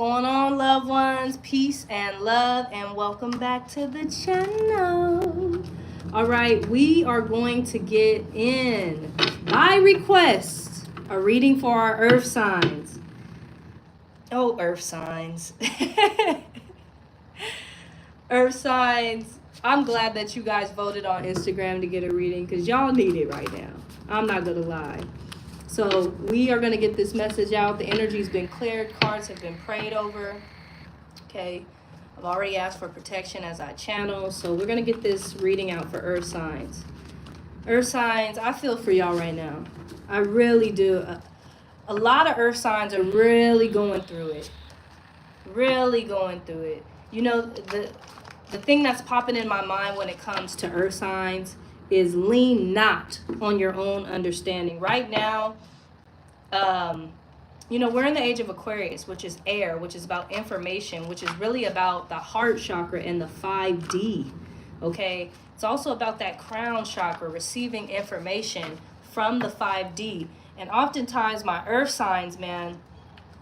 going on, loved ones? Peace and love, and welcome back to the channel. All right, we are going to get in, by request, a reading for our earth signs. Oh, earth signs. Earth signs. I'm glad that you guys voted on Instagram to get a reading because y'all need it right now. I'm not going to lie. So we are going to get this message out. The energy's been cleared. Cards have been prayed over. Okay. I've already asked for protection as I channel. So we're going to get this reading out for earth signs. Earth signs, I feel for y'all right now. I really do. A lot of earth signs are really going through it. Really going through it. You know, the thing that's popping in my mind when it comes to earth signs is lean not on your own understanding. Right now, you know, we're in the age of Aquarius, which is air, which is about information, which is really about the heart chakra and the 5D, okay? It's also about that crown chakra, receiving information from the 5D. And oftentimes my earth signs, man,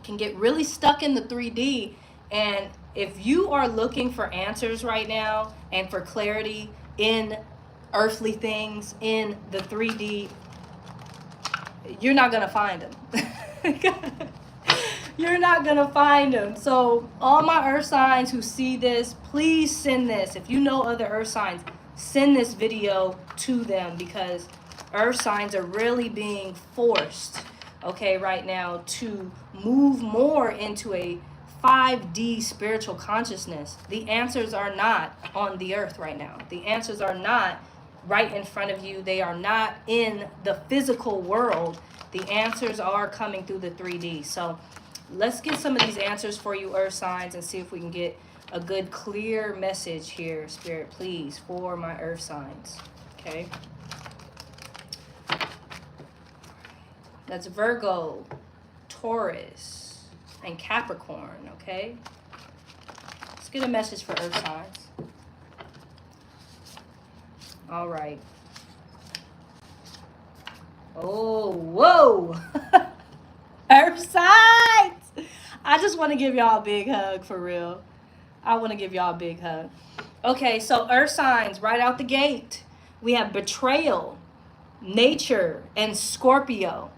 can get really stuck in the 3D. And if you are looking for answers right now and for clarity in earthly things in the 3D, you're not gonna find them. You're not gonna find them. So all my earth signs who see this, please send this. If you know other earth signs, send this video to them, because earth signs are really being forced, okay, right now to move more into a 5D spiritual consciousness. The answers are not on the earth right now. The answers are not right in front of you. They are not in the physical world. The answers are coming through the 3D. So let's get some of these answers for you, earth signs, and see if we can get a good clear message here, Spirit, please, for my earth signs. Okay, that's Virgo, Taurus, and Capricorn. Okay, let's get a message for earth signs. All right. Oh, whoa. Earth signs. I just want to give y'all a big hug, for real. I want to give y'all a big hug. Okay, so earth signs, right out the gate, we have betrayal, nature, and Scorpio.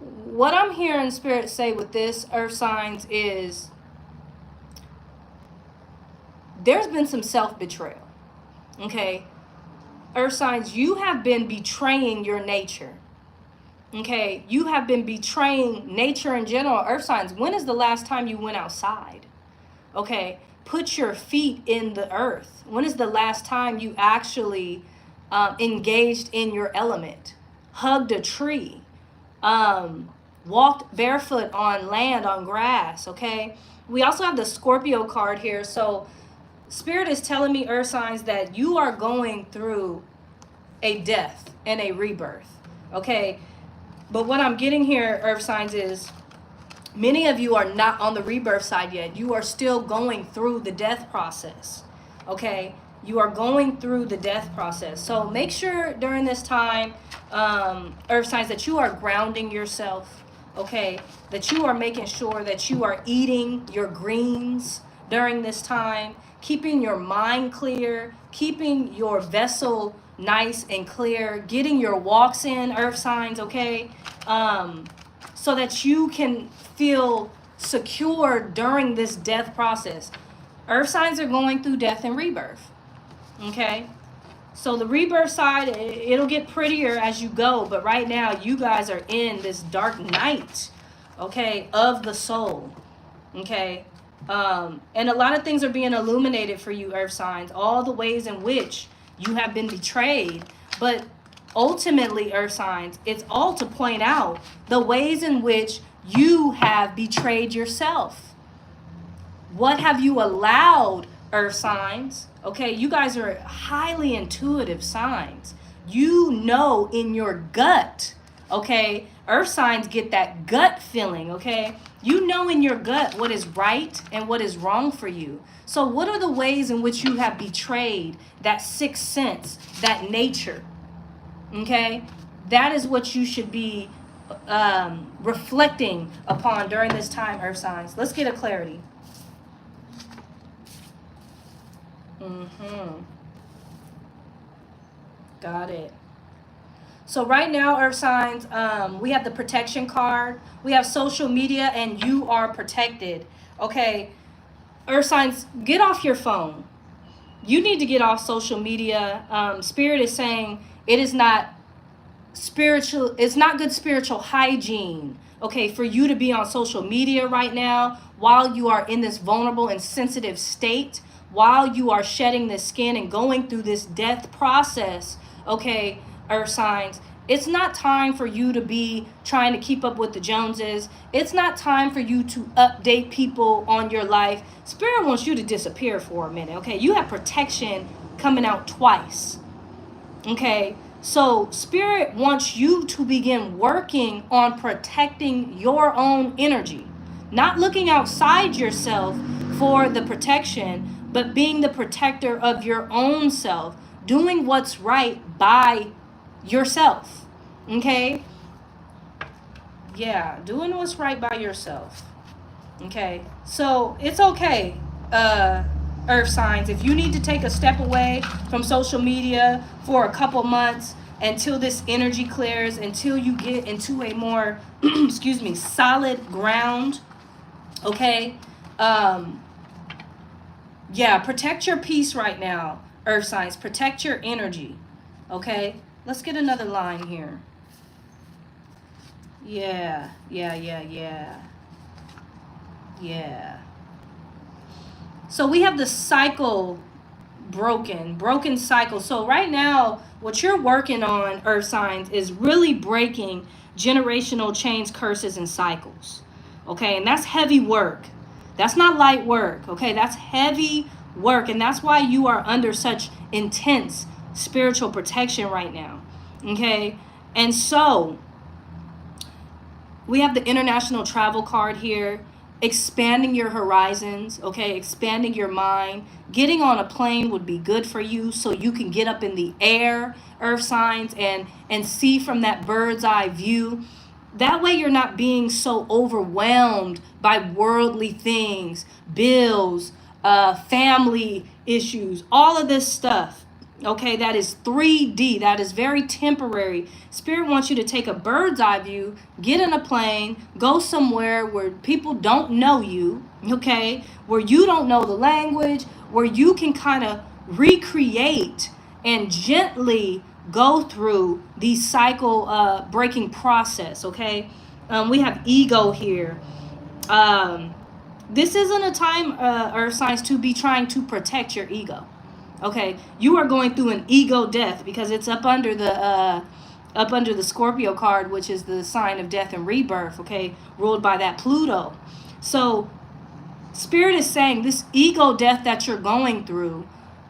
What I'm hearing Spirit say with this, earth signs, is there's been some self-betrayal. Okay, earth signs, you have been betraying your nature. Okay, you have been betraying nature in general. Earth signs, when is the last time you went outside? Okay, put your feet in the earth. When is the last time you actually engaged in your element? Hugged a tree, walked barefoot on land, on grass. Okay, we also have the Scorpio card here. So Spirit is telling me, earth signs, that you are going through a death and a rebirth, okay? But what I'm getting here, earth signs, is many of you are not on the rebirth side yet. You are still going through the death process, okay? You are going through the death process. So make sure during this time, earth signs, that you are grounding yourself, okay? That you are making sure that you are eating your greens during this time, keeping your mind clear, keeping your vessel nice and clear, getting your walks in, earth signs, okay? So that you can feel secure during this death process. Earth signs are going through death and rebirth, okay? So the rebirth side, it'll get prettier as you go, but right now you guys are in this dark night, okay, of the soul, okay? And a lot of things are being illuminated for you, earth signs, all the ways in which you have been betrayed. But ultimately, earth signs, it's all to point out the ways in which you have betrayed yourself. What have you allowed, earth signs? Okay, you guys are highly intuitive signs. You know in your gut, okay? Earth signs get that gut feeling, okay? You know in your gut what is right and what is wrong for you. So what are the ways in which you have betrayed that sixth sense, that nature? Okay? That is what you should be reflecting upon during this time, Earth signs? Let's get a clarity. Got it. So right now, Earth signs, we have the protection card. We have social media, and you are protected. Okay, Earth signs, get off your phone. You need to get off social media. Spirit is saying it is not spiritual. It's not good spiritual hygiene. Okay, for you to be on social media right now while you are in this vulnerable and sensitive state, while you are shedding this skin and going through this death process. Okay, Earth signs, it's not time for you to be trying to keep up with the Joneses. It's not time for you to update people on your life. Spirit wants you to disappear for a minute, okay? You have protection coming out twice, okay? So Spirit wants you to begin working on protecting your own energy, not looking outside yourself for the protection, but being the protector of your own self, doing what's right by yourself. Okay? Yeah, doing what's right by yourself. Okay? So it's okay, Earth signs, if you need to take a step away from social media for a couple months until this energy clears, until you get into a more excuse me, solid ground. Okay? Yeah, protect your peace right now, Earth signs. Protect your energy. Okay? Let's get another line here. Yeah. So we have the cycle broken cycle. So right now, what you're working on, Earth signs, is really breaking generational chains, curses, and cycles. Okay, and that's heavy work. That's not light work. Okay, that's heavy work, and that's why you are under such intense spiritual protection right now. Okay, and so we have the international travel card here, expanding your horizons. Okay, expanding your mind. Getting on a plane would be good for you, so you can get up in the air, Earth signs, and see from that bird's eye view. That way you're not being so overwhelmed by worldly things, bills, family issues, all of this stuff. Okay, that is 3D. That is very temporary. Spirit wants you to take a bird's eye view, get in a plane, go somewhere where people don't know you, okay, where you don't know the language, where you can kind of recreate and gently go through the cycle breaking process. Okay, we have ego here. This isn't a time, Earth signs, to be trying to protect your ego. Okay, you are going through an ego death because it's up under the Scorpio card, which is the sign of death and rebirth. Okay, ruled by that Pluto. So Spirit is saying this ego death that you're going through,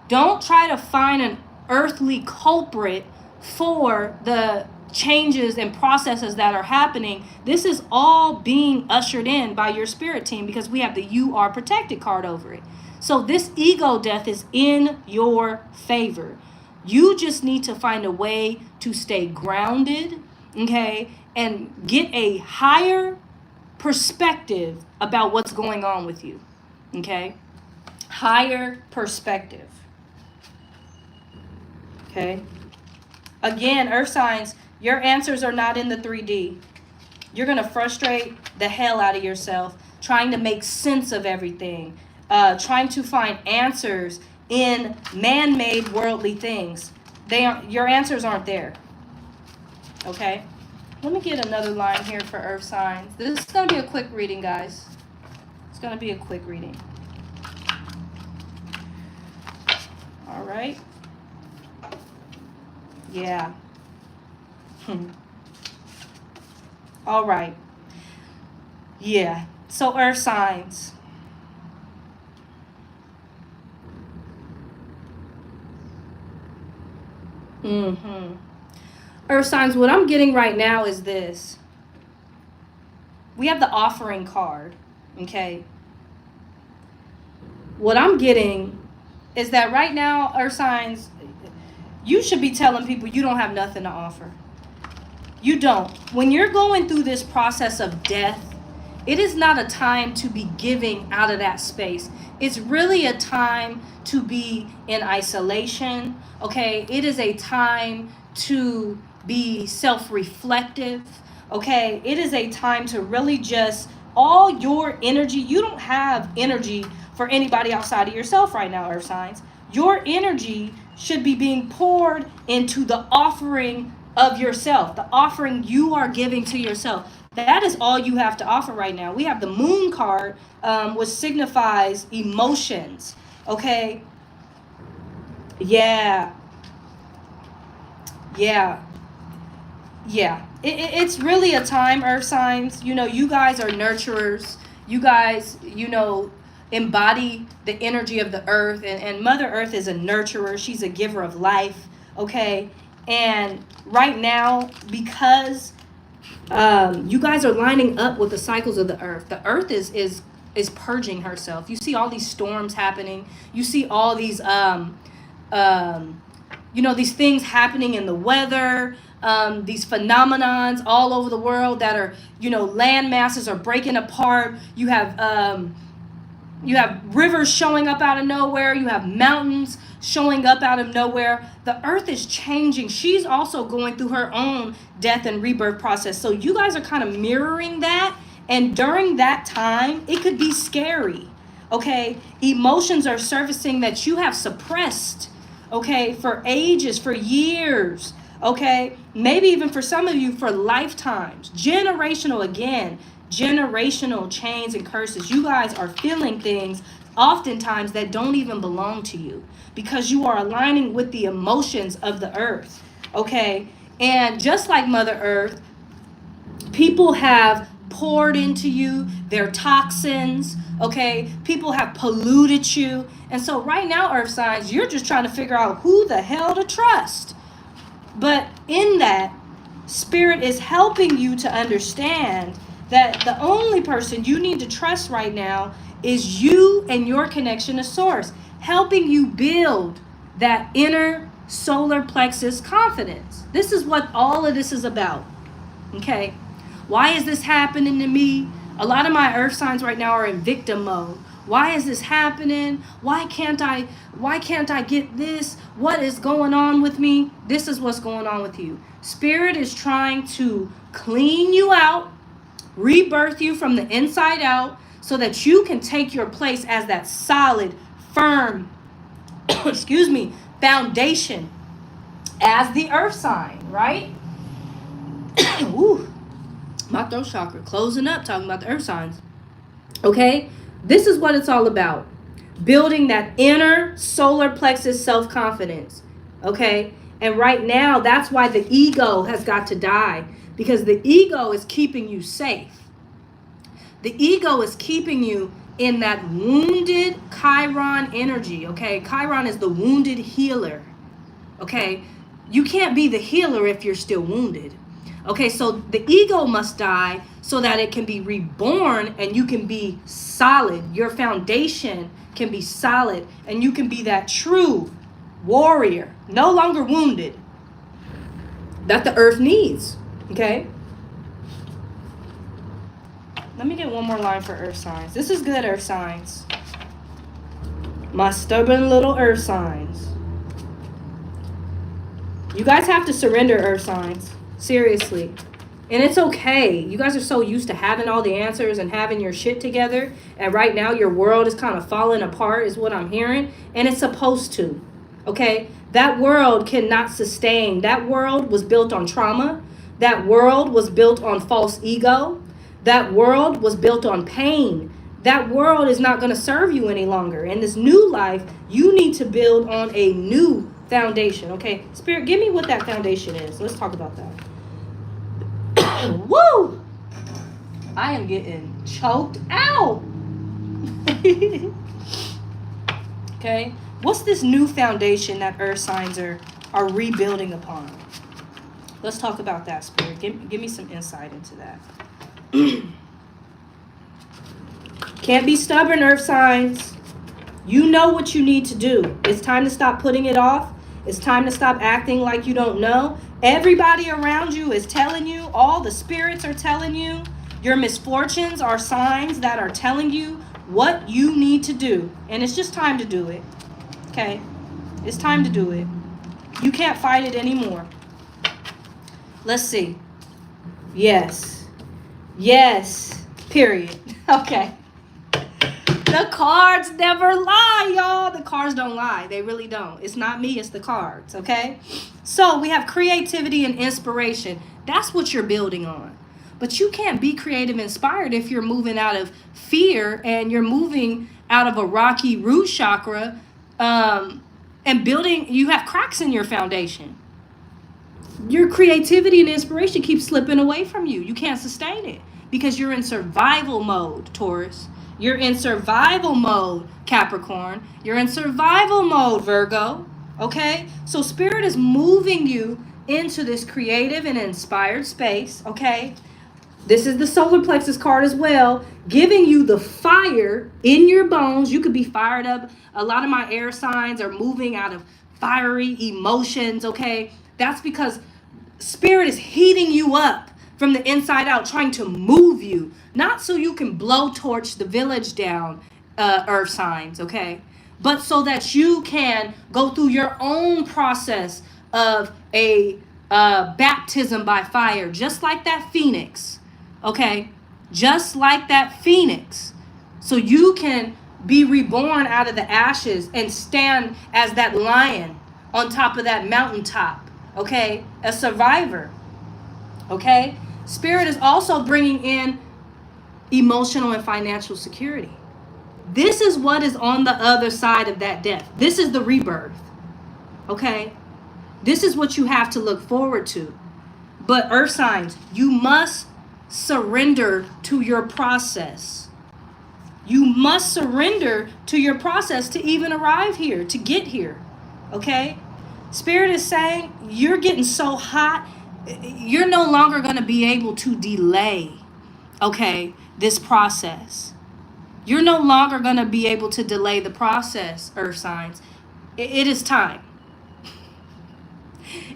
don't try to find an earthly culprit for the changes and processes that are happening. This is all being ushered in by your spirit team because we have the You Are Protected card over it. So this ego death is in your favor. You just need to find a way to stay grounded, okay, and get a higher perspective about what's going on with you, okay? Higher perspective, okay? Again, Earth signs, your answers are not in the 3D. You're going to frustrate the hell out of yourself trying to make sense of everything, trying to find answers in man-made worldly things. Your answers aren't there. Okay? Let me get another line here for Earth signs. This is going to be a quick reading, guys. It's going to be a quick reading. All right. Yeah. All right. Yeah. So Earth signs. Earth signs, what I'm getting right now is this. We have the offering card, okay? What I'm getting is that right now, Earth signs, you should be telling people you don't have nothing to offer. You don't. When you're going through this process of death, it is not a time to be giving out of that space. It's really a time to be in isolation, okay? It is a time to be self-reflective, okay? It is a time to really just, all your energy, you don't have energy for anybody outside of yourself right now, earth signs. Your energy should be being poured into the offering of yourself, the offering you are giving to yourself. That is all you have to offer right now. We have the moon card, which signifies emotions. Okay. Yeah. It's really a time, earth signs. You know, you guys are nurturers. You guys, embody the energy of the earth. And Mother Earth is a nurturer. She's a giver of life. Okay. And right now, because you guys are lining up with the cycles of the earth. The earth is purging herself. You see all these storms happening. You see all these these things happening in the weather. These phenomenons all over the world that are, land masses are breaking apart. You have rivers showing up out of nowhere. You have mountains showing up out of nowhere. The earth is changing. She's also going through her own death and rebirth process. So you guys are kind of mirroring that. And during that time, it could be scary. Okay. Emotions are surfacing that you have suppressed. Okay. For ages, for years. Okay. Maybe even for some of you for lifetimes. Generational chains and curses. You guys are feeling things oftentimes that don't even belong to you because you are aligning with the emotions of the earth. Okay. And just like Mother Earth, people have poured into you their toxins. Okay. People have polluted you. And so right now, earth signs, you're just trying to figure out who the hell to trust. But in that, Spirit is helping you to understand that the only person you need to trust right now is you and your connection to Source, helping you build that inner solar plexus confidence. This is what all of this is about. Okay. Why is this happening to me? A lot of my earth signs right now are in victim mode. Why is this happening? Why can't I get this? What is going on with me? This is what's going on with you. Spirit is trying to clean you out, rebirth you from the inside out so that you can take your place as that solid, firm, foundation as the earth sign, right? Woo. My throat chakra closing up, talking about the earth signs. Okay? This is what it's all about. Building that inner solar plexus self-confidence. Okay? And right now, that's why the ego has got to die. Because the ego is keeping you safe. The ego is keeping you in that wounded Chiron energy. Okay? Chiron is the wounded healer. Okay? You can't be the healer if you're still wounded. Okay, so the ego must die so that it can be reborn and you can be solid. Your foundation can be solid and you can be that true warrior, no longer wounded, that the earth needs. Okay? Let me get one more line for earth signs. This is good, earth signs. My stubborn little earth signs. You guys have to surrender, earth signs. Seriously. And it's okay. You guys are so used to having all the answers and having your shit together. And right now your world is kind of falling apart is what I'm hearing. And it's supposed to. Okay? That world cannot sustain. That world was built on trauma. That world was built on false ego. That world was built on pain. That world is not going to serve you any longer. In this new life, you need to build on a new foundation. Okay? Spirit, give me what that foundation is. Let's talk about that. Woo! I am getting choked out. Okay? What's this new foundation that earth signs are rebuilding upon? Let's talk about that, Spirit. Give me some insight into that. Can't be stubborn, earth signs. You know what you need to do. It's time to stop putting it off. It's time to stop acting like you don't know. Everybody around you is telling you, all the spirits are telling you, your misfortunes are signs that are telling you what you need to do. And it's just time to do it. Okay? It's time to do it. You can't fight it anymore. Let's see. Yes. Yes. Period. Okay. The cards never lie, y'all. The cards don't lie. They really don't. It's not me, it's the cards, okay? So we have creativity and inspiration. That's what you're building on. But you can't be creative and inspired if you're moving out of fear and you're moving out of a rocky root chakra and building, you have cracks in your foundation. Your creativity and inspiration keep slipping away from you. You can't sustain it because you're in survival mode, Taurus. You're in survival mode, Capricorn. You're in survival mode, Virgo. Okay? So Spirit is moving you into this creative and inspired space. Okay? This is the solar plexus card as well, giving you the fire in your bones. You could be fired up. A lot of my air signs are moving out of fiery emotions. Okay? That's because Spirit is heating you up from the inside out, trying to move you, not so you can blowtorch the village down, earth signs, okay? But so that you can go through your own process of a baptism by fire, just like that phoenix, okay? Just like that phoenix. So you can be reborn out of the ashes and stand as that lion on top of that mountaintop, okay? A survivor, okay? Spirit is also bringing in emotional and financial security. This is what is on the other side of that death. This is the rebirth, okay? This is what you have to look forward to. But earth signs, you must surrender to your process. You must surrender to your process to even arrive here, to get here, okay? Spirit is saying you're getting so hot, you're no longer going to be able to delay, okay, this process. You're no longer going to be able to delay the process, earth signs. It is time.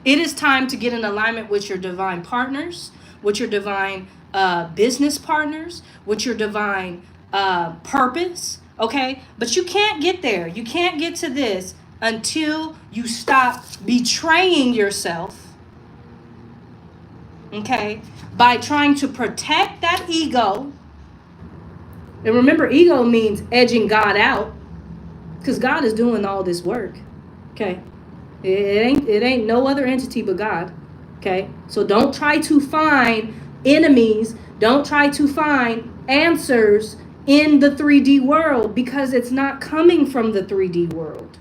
It is time to get in alignment with your divine partners, with your divine business partners, with your divine purpose, okay? But you can't get there. You can't get to this until you stop betraying yourself, okay, by trying to protect that ego. And remember, ego means edging God out, because God is doing all this work, okay? It ain't no other entity but God, okay? So don't try to find enemies. Don't try to find answers in the 3D world, because it's not coming from the 3D world,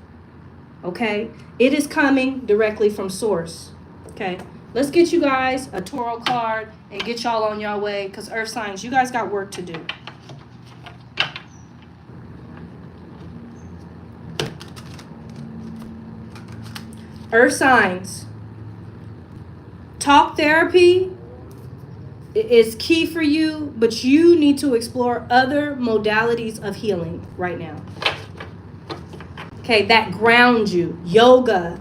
okay? It is coming directly from source, okay? Let's get you guys a Toro card and get y'all on your way, because earth signs, you guys got work to do. Earth signs, talk therapy is key for you, but you need to explore other modalities of healing right now. Okay, that ground you. Yoga,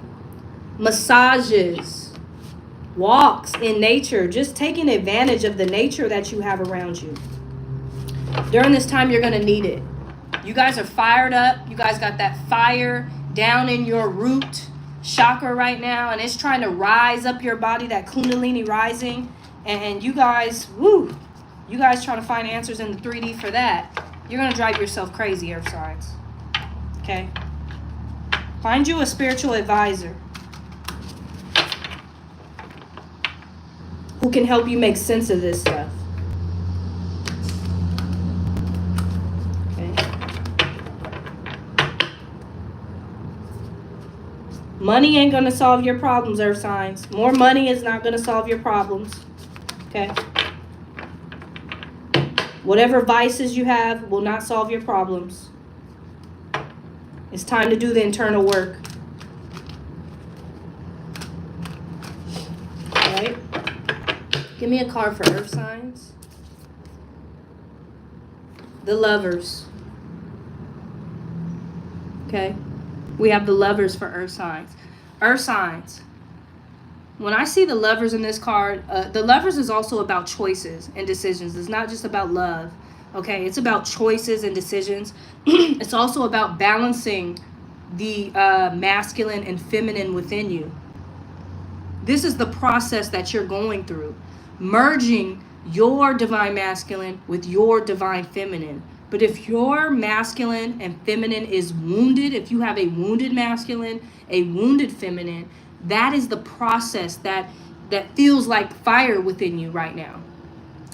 massages, walks in nature, just taking advantage of the nature that you have around you. During this time, you're going to need it. You guys are fired up. You guys got that fire down in your root chakra right now, and it's trying to rise up your body, that kundalini rising. And you guys, woo, you guys trying to find answers in the 3D for that. You're going to drive yourself crazy, earth signs. Okay? Find you a spiritual advisor who can help you make sense of this stuff. Okay? Money ain't going to solve your problems, earth signs. More money is not going to solve your problems. Okay? Whatever vices you have will not solve your problems. It's time to do the internal work. All right? Give me a card for earth signs. The Lovers. Okay? We have the Lovers for earth signs. Earth signs. when I see the Lovers in this card, the Lovers is also about choices and decisions. It's not just about love, okay? It's about choices and decisions. It's also about balancing the masculine and feminine within you. This is the process that you're going through, merging your divine masculine with your divine feminine. But if your masculine and feminine is wounded, if you have a wounded masculine, a wounded feminine, that is the process that feels like fire within you right now.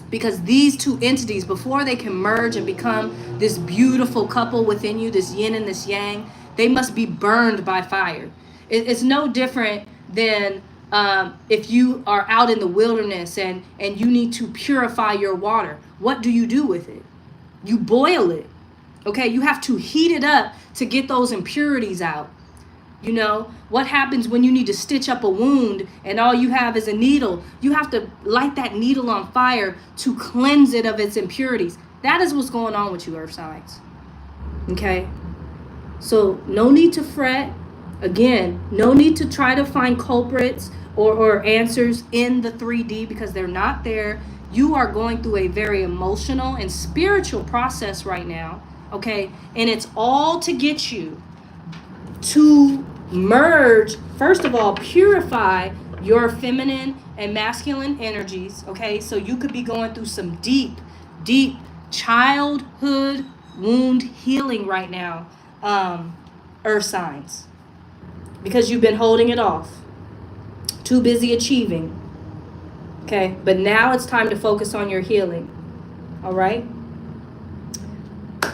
Because these two entities, before they can merge and become this beautiful couple within you, this yin and this yang, they must be burned by fire. It's no different than if you are out in the wilderness and you need to purify your water. What do you do with it? You boil it. Okay, you have to heat it up to get those impurities out. You know, what happens when you need to stitch up a wound and all you have is a needle? You have to light that needle on fire to cleanse it of its impurities. That is what's going on with you, earth signs. Okay? So no need to fret. Again, no need to try to find culprits or answers in the 3D because they're not there. You are going through a very emotional and spiritual process right now. Okay? And it's all to get you to merge, first of all, purify your feminine and masculine energies, okay? So you could be going through some deep childhood wound healing right now, earth signs, because you've been holding it off, too busy achieving, okay? But now it's time to focus on your healing, all right?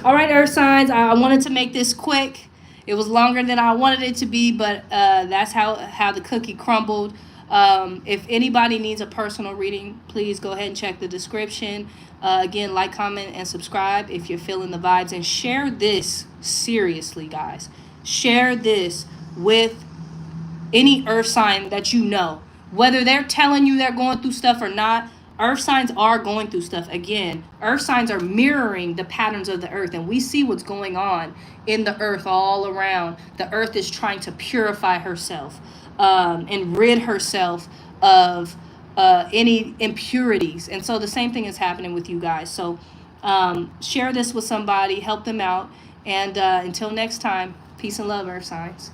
All right, earth signs, I wanted to make this quick. It was longer than I wanted it to be, but that's how the cookie crumbled. If anybody needs a personal reading, please go ahead and check the description. Again, like, comment, and subscribe if you're feeling the vibes. And share this seriously, guys. Share this with any earth sign that you know. Whether they're telling you they're going through stuff or not, earth signs are going through stuff. Again, earth signs are mirroring the patterns of the earth, and we see what's going on in the earth all around. The earth is trying to purify herself and rid herself of any impurities. And so the same thing is happening with you guys. So share this with somebody, help them out. And until next time, peace and love, earth signs.